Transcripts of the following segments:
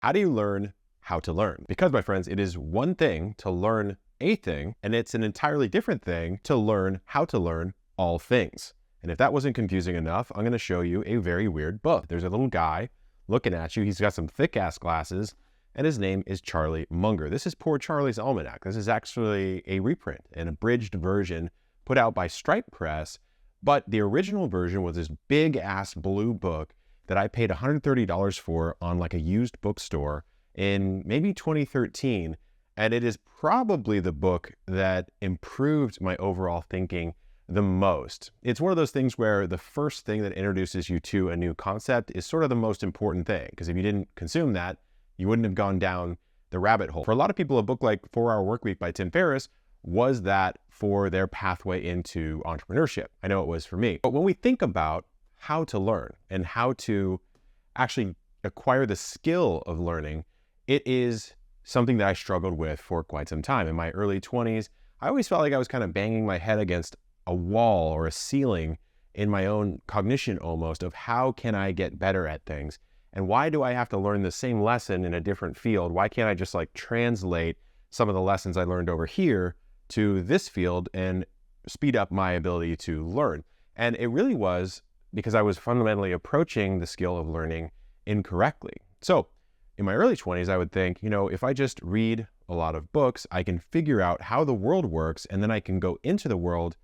How do you learn how to learn? Because, my friends, it is one thing to learn a thing, and it's an entirely different thing to learn how to learn all things. And if that wasn't confusing enough, I'm going to show you a very weird book. There's a little guy looking at you. He's got some thick-ass glasses, and his name is Charlie Munger. This is Poor Charlie's Almanac. This is actually a reprint, an abridged version put out by Stripe Press, but the original version was this big-ass blue book that I paid $130 for on like a used bookstore in maybe 2013. And it is probably the book that improved my overall thinking the most. It's one of those things where the first thing that introduces you to a new concept is sort of the most important thing, because if you didn't consume that, you wouldn't have gone down the rabbit hole. For a lot of people, a book like 4-Hour Workweek by Tim Ferriss was that for their pathway into entrepreneurship. I know it was for me. But when we think about how to learn and how to actually acquire the skill of learning, it is something that I struggled with for quite some time. In my early 20s, I always felt like I was kind of banging my head against a wall or a ceiling in my own cognition almost of how can I get better at things? And why do I have to learn the same lesson in a different field? Why can't I just like translate some of the lessons I learned over here to this field and speed up my ability to learn? And it really was because I was fundamentally approaching the skill of learning incorrectly. So in my early 20s, I would think, if I just read a lot of books, I can figure out how the world works, and then I can go into the world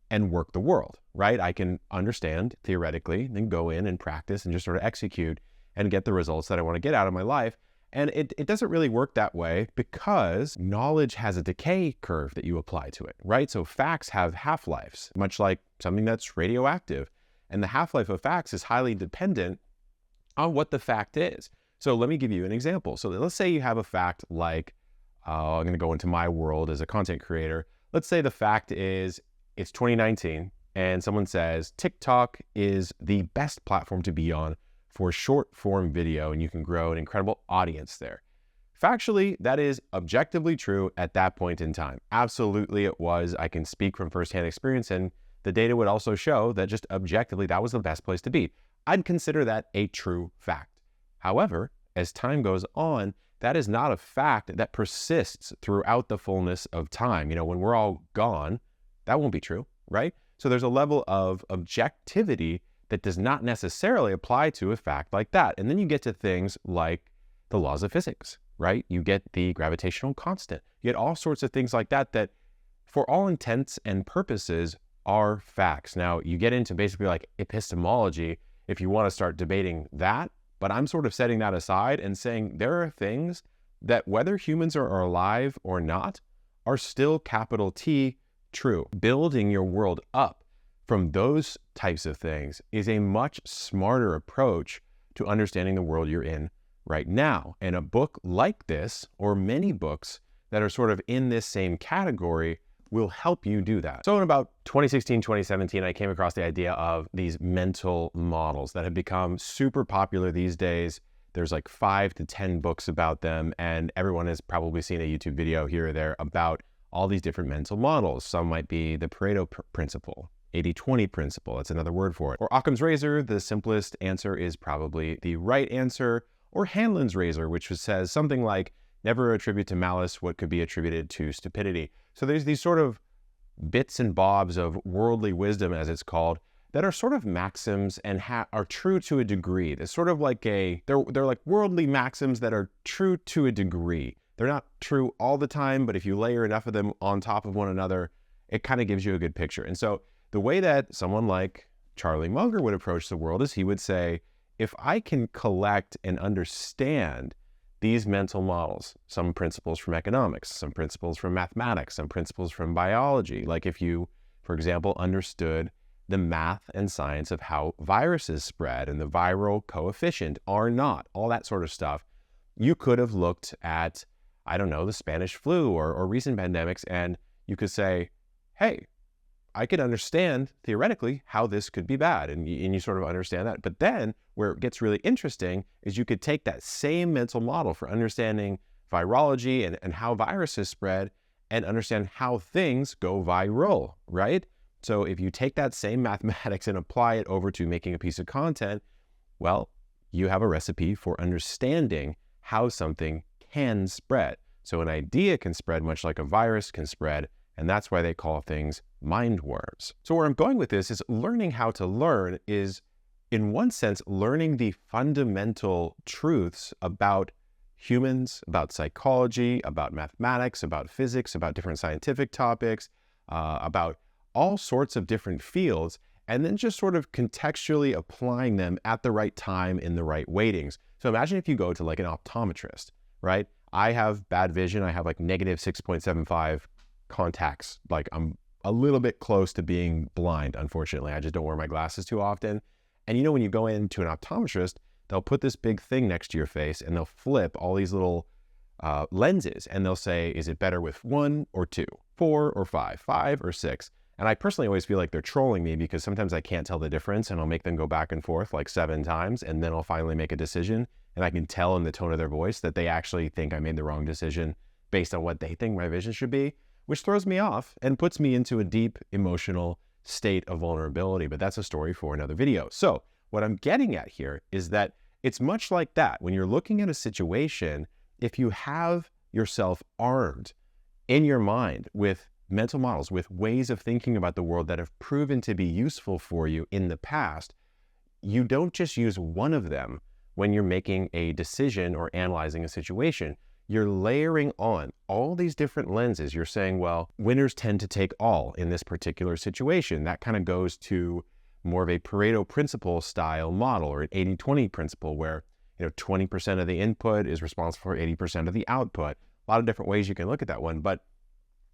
and work the world, right? I can understand theoretically, then go in and practice and just sort of execute and get the results that I want to get out of my life. And it doesn't really work that way because knowledge has a decay curve that you apply to it, right? So facts have half-lives, much like something that's radioactive. And the half-life of facts is highly dependent on what the fact is. So let me give you an example. So let's say you have a fact like, I'm going to go into my world as a content creator. Let's say the fact is it's 2019 and someone says TikTok is the best platform to be on for short form video and you can grow an incredible audience there. Factually, that is objectively true at that point in time. Absolutely it was. I can speak from firsthand experience, and the data would also show that just objectively that was the best place to be. I'd consider that a true fact. However, as time goes on, that is not a fact that persists throughout the fullness of time. When we're all gone, that won't be true, right? So there's a level of objectivity that does not necessarily apply to a fact like that. And then you get to things like the laws of physics, right? You get the gravitational constant. You get all sorts of things like that that for all intents and purposes are facts. Now, you get into basically like epistemology if you want to start debating that, but I'm sort of setting that aside and saying there are things that whether humans are alive or not are still capital T true. Building your world up from those types of things is a much smarter approach to understanding the world you're in right now. And a book like this, or many books that are sort of in this same category, will help you do that. So in about 2016, 2017, I came across the idea of these mental models that have become super popular these days. There's like 5 to 10 books about them, and everyone has probably seen a YouTube video here or there about all these different mental models. Some might be the Pareto principle, 80-20 principle, that's another word for it. Or Occam's razor, the simplest answer is probably the right answer. Or Hanlon's razor, which says something like, never attribute to malice what could be attributed to stupidity. So there's these sort of bits and bobs of worldly wisdom, as it's called, that are sort of maxims and are true to a degree. They're sort of like they're like worldly maxims that are true to a degree. They're not true all the time, but if you layer enough of them on top of one another, it kind of gives you a good picture. And so the way that someone like Charlie Munger would approach the world is he would say, if I can collect and understand these mental models, some principles from economics, some principles from mathematics, some principles from biology, like if you, for example, understood the math and science of how viruses spread and the viral coefficient R naught, all that sort of stuff, you could have looked at, I don't know, the Spanish flu or recent pandemics, and you could say, hey, I could understand theoretically how this could be bad, and you sort of understand that. But then where it gets really interesting is you could take that same mental model for understanding virology and how viruses spread and understand how things go viral, right? So if you take that same mathematics and apply it over to making a piece of content, well, you have a recipe for understanding how something can spread. So an idea can spread much like a virus can spread, and that's why they call things mind worms. So where I'm going with this is learning how to learn is, in one sense, learning the fundamental truths about humans, about psychology, about mathematics, about physics, about different scientific topics, about all sorts of different fields, and then just sort of contextually applying them at the right time in the right weightings. So imagine if you go to like an optometrist, right? I have bad vision. I have like negative 6.75 contacts. Like I'm a little bit close to being blind, unfortunately. I just don't wear my glasses too often. And you know, when you go into an optometrist, they'll put this big thing next to your face and they'll flip all these little lenses and they'll say, is it better with 1 or 2, 4 or 5, 5 or 6? And I personally always feel like they're trolling me because sometimes I can't tell the difference and I'll make them go back and forth like 7 times and then I'll finally make a decision. And I can tell in the tone of their voice that they actually think I made the wrong decision based on what they think my vision should be, which throws me off and puts me into a deep emotional state of vulnerability. But that's a story for another video. So what I'm getting at here is that it's much like that. When you're looking at a situation, if you have yourself armed in your mind with mental models, with ways of thinking about the world that have proven to be useful for you in the past, you don't just use one of them when you're making a decision or analyzing a situation. You're layering on all these different lenses. You're saying, well, winners tend to take all in this particular situation. That kind of goes to more of a Pareto principle style model, or an 80-20 principle where 20% of the input is responsible for 80% of the output. A lot of different ways you can look at that one. But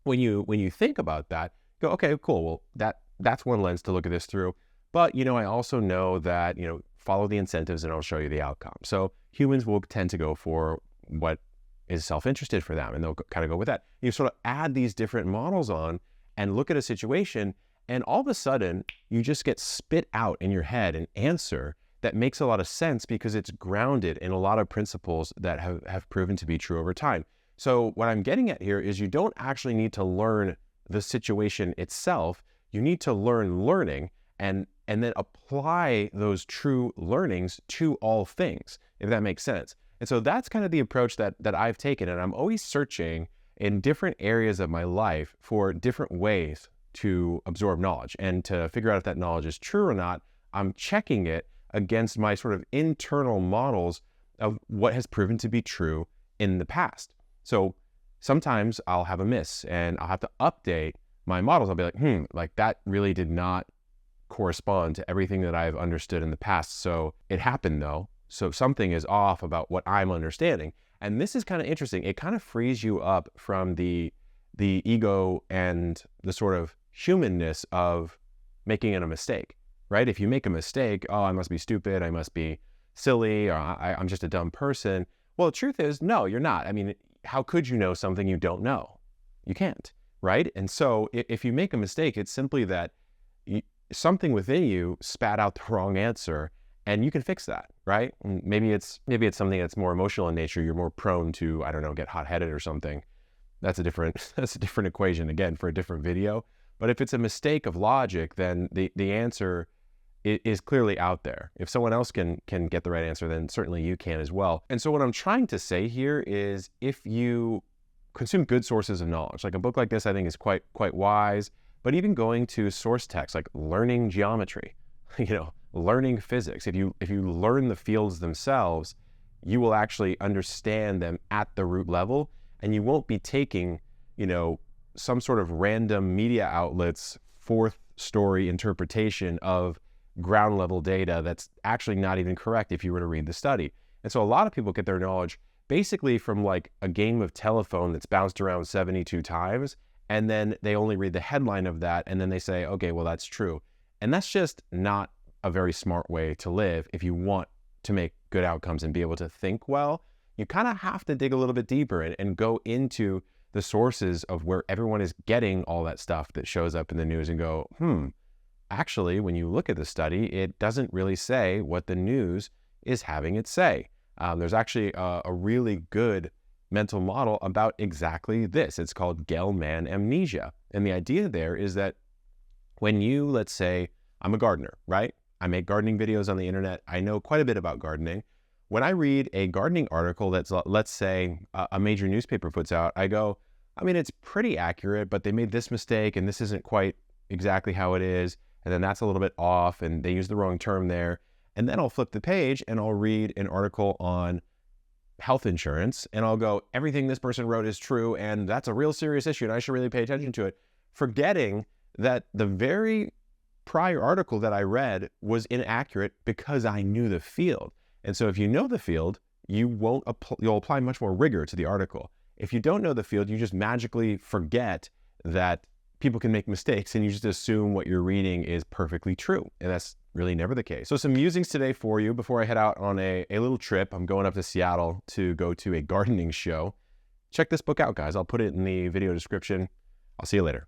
when you think about that, go, okay, cool. Well, that's one lens to look at this through. But, I also know that, follow the incentives and I'll show you the outcome. So humans will tend to go for what is self-interested for them, and they'll kind of go with that. You sort of add these different models on and look at a situation, and all of a sudden you just get spit out in your head an answer that makes a lot of sense because it's grounded in a lot of principles that have proven to be true over time. So what I'm getting at here is you don't actually need to learn the situation itself. You need to learn learning and then apply those true learnings to all things, if that makes sense. And so that's kind of the approach that I've taken. And I'm always searching in different areas of my life for different ways to absorb knowledge and to figure out if that knowledge is true or not. I'm checking it against my sort of internal models of what has proven to be true in the past. So sometimes I'll have a miss and I'll have to update my models. I'll be like, like that really did not correspond to everything that I've understood in the past. So it happened though. So something is off about what I'm understanding. And this is kind of interesting. It kind of frees you up from the ego and the sort of humanness of making a mistake, right? If you make a mistake, oh, I must be stupid, I must be silly, or I'm just a dumb person. Well, the truth is, no, you're not. I mean, how could you know something you don't know? You can't, right? And so if you make a mistake, it's simply that something within you spat out the wrong answer, and you can fix that, right? Maybe it's something that's more emotional in nature. You're more prone to, I don't know, get hot-headed or something. That's a different equation, again, for a different video. But if it's a mistake of logic, then the answer is clearly out there. If someone else can get the right answer, then certainly you can as well. And so what I'm trying to say here is, if you consume good sources of knowledge, like a book like this, I think is quite wise. But even going to source text, like learning geometry, learning physics, if you learn the fields themselves, you will actually understand them at the root level, and you won't be taking, some sort of random media outlet's fourth story interpretation of ground level data that's actually not even correct if you were to read the study. And so a lot of people get their knowledge basically from like a game of telephone that's bounced around 72 times, and then they only read the headline of that, and then they say, okay, well, that's true. And that's just not a very smart way to live. If you want to make good outcomes and be able to think well, you kind of have to dig a little bit deeper and go into the sources of where everyone is getting all that stuff that shows up in the news and go, actually, when you look at the study, it doesn't really say what the news is having it say. There's actually a really good mental model about exactly this. It's called Gell-Mann amnesia. And the idea there is that when you, let's say, I'm a gardener, right? I make gardening videos on the internet. I know quite a bit about gardening. when I read a gardening article that's, let's say, a major newspaper puts out, I go, I mean, it's pretty accurate, but they made this mistake and this isn't quite exactly how it is. And then that's a little bit off and they used the wrong term there. And then I'll flip the page and I'll read an article on health insurance and I'll go, everything this person wrote is true and that's a real serious issue and I should really pay attention to it, forgetting that the very prior article that I read was inaccurate because I knew the field. And so if you know the field, you'll apply much more rigor to the article. If you don't know the field, you just magically forget that people can make mistakes and you just assume what you're reading is perfectly true. And that's really never the case. So some musings today for you before I head out on a little trip. I'm going up to Seattle to go to a gardening show. Check this book out, guys. I'll put it in the video description. I'll see you later.